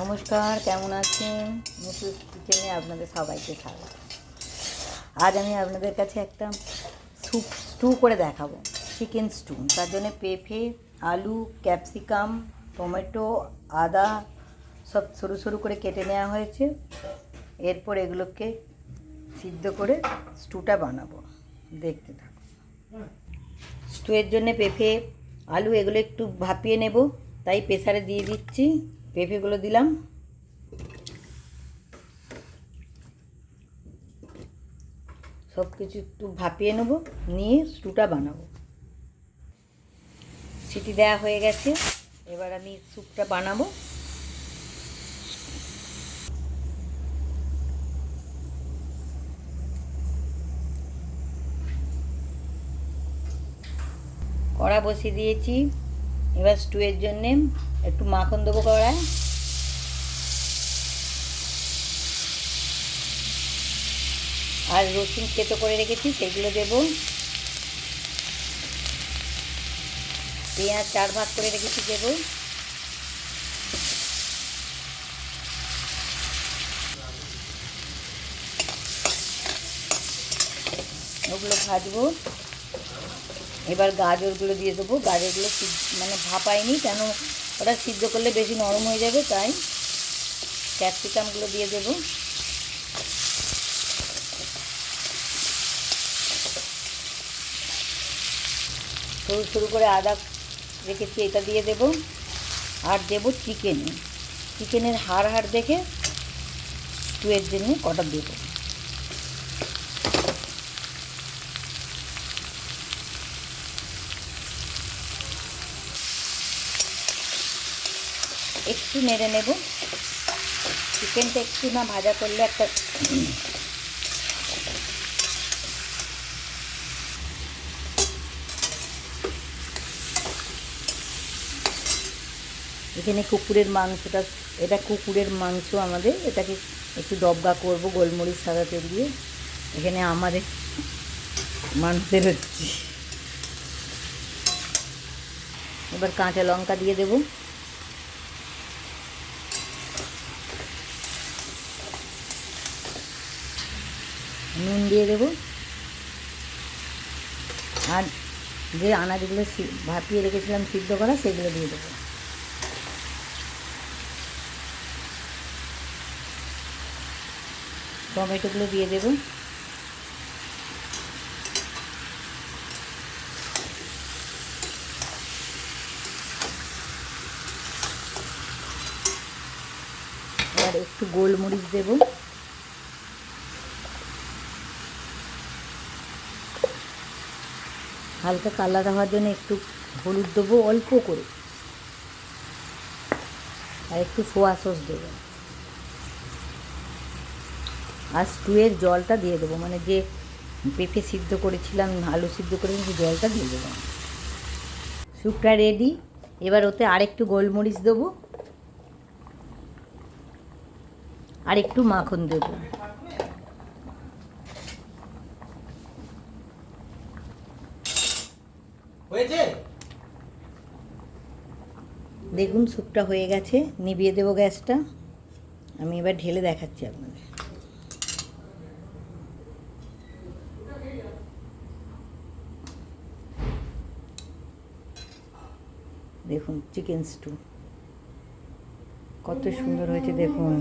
নমস্কার, কেমন আছেন? মিসেস কিচেনে আপনাদের সবাইকে স্বাগত। আজ আমি আপনাদের কাছে একটা স্টু করে দেখাবো, চিকেন স্টু। তার জন্য পেঁপে, আলু, ক্যাপসিকাম, টমেটো, আদা সব সরু সরু করে কেটে নেওয়া হয়েছে। এরপর এগুলোকে সিদ্ধ করে স্টুটা বানাবো, দেখতে থাকুন। স্টুয়ের জন্য পেঁপে, আলু এগুলো একটু ভাপিয়ে নেব, তাই প্রেসারে দিয়ে দিচ্ছি। পেঁপেগুলো দিলাম, সব কিছু একটু ভাপিয়ে নেব, নিয়ে স্টুটা বানাবো। সিটি দেওয়া হয়ে গেছে, এবার আমি স্যুপটা বানাবো। কড়া বসিয়ে দিয়েছি, এবার স্টুয়ের জন্যে একটু মাখন দেবো কড়ায়। আর রসুন থেতো করে রেখেছি সেগুলো দেবো। পেঁয়াজ 4 ভাগ করে রেখেছি দেবো। ওগুলো ভাজবো। এবার গাজরগুলো দিয়ে দেবো। গাজরগুলো মানে ভাপাইনি, কেন ওটা সিদ্ধ করলে বেশি নরম হয়ে যাবে, তাই। ক্যাপসিকামগুলো দিয়ে দেবো। সরু সরু করে আদা রেখেছি, এটা দিয়ে দেবো। আর দেবো চিকেনের হাড় দেখে স্টুয়ের জন্য কটা দেবো। একটু নেড়ে নেব। চিকেনটা একটু না ভাজা করলে একটা এখানে কুকুরের মাংসটা, এটা কুকুরের মাংস আমাদের, এটাকে একটু ডবগা করব গোলমরিচ সাদা তেল দিয়ে। এখানে আমাদের মানুষের হচ্ছে। এবার কাঁচা লঙ্কা দিয়ে দেব। নুন দিয়ে দেব। আর যে আনাজগুলো ভাপিয়ে রেখেছিলাম সিদ্ধ করা, সেগুলো দিয়ে দেবো। টমেটোগুলো দিয়ে দেব। আর একটু গোলমরিচ দেব। হালকা কালার হওয়ার জন্য একটু হলুদ দেবো অল্প করে, আর একটু সোয়া সস দেবো। আর স্টুয়ের জলটা দিয়ে দেবো, মানে যে পেঁপে সিদ্ধ করেছিলাম, আলু সিদ্ধ করেছিলাম, সেই জলটা দিয়ে দেবো। স্যুপটা রেডি। এবার ওতে আরেকটু গোলমরিচ দেবো, আর একটু মাখন দেবো। দেখুন স্যুপটা হয়ে গেছে, নিভিয়ে দেবো গ্যাসটা। আমি এবার ঢেলে দেখাচ্ছি আপনাদের। দেখুন চিকেন স্টু কত সুন্দর হয়েছে, দেখুন।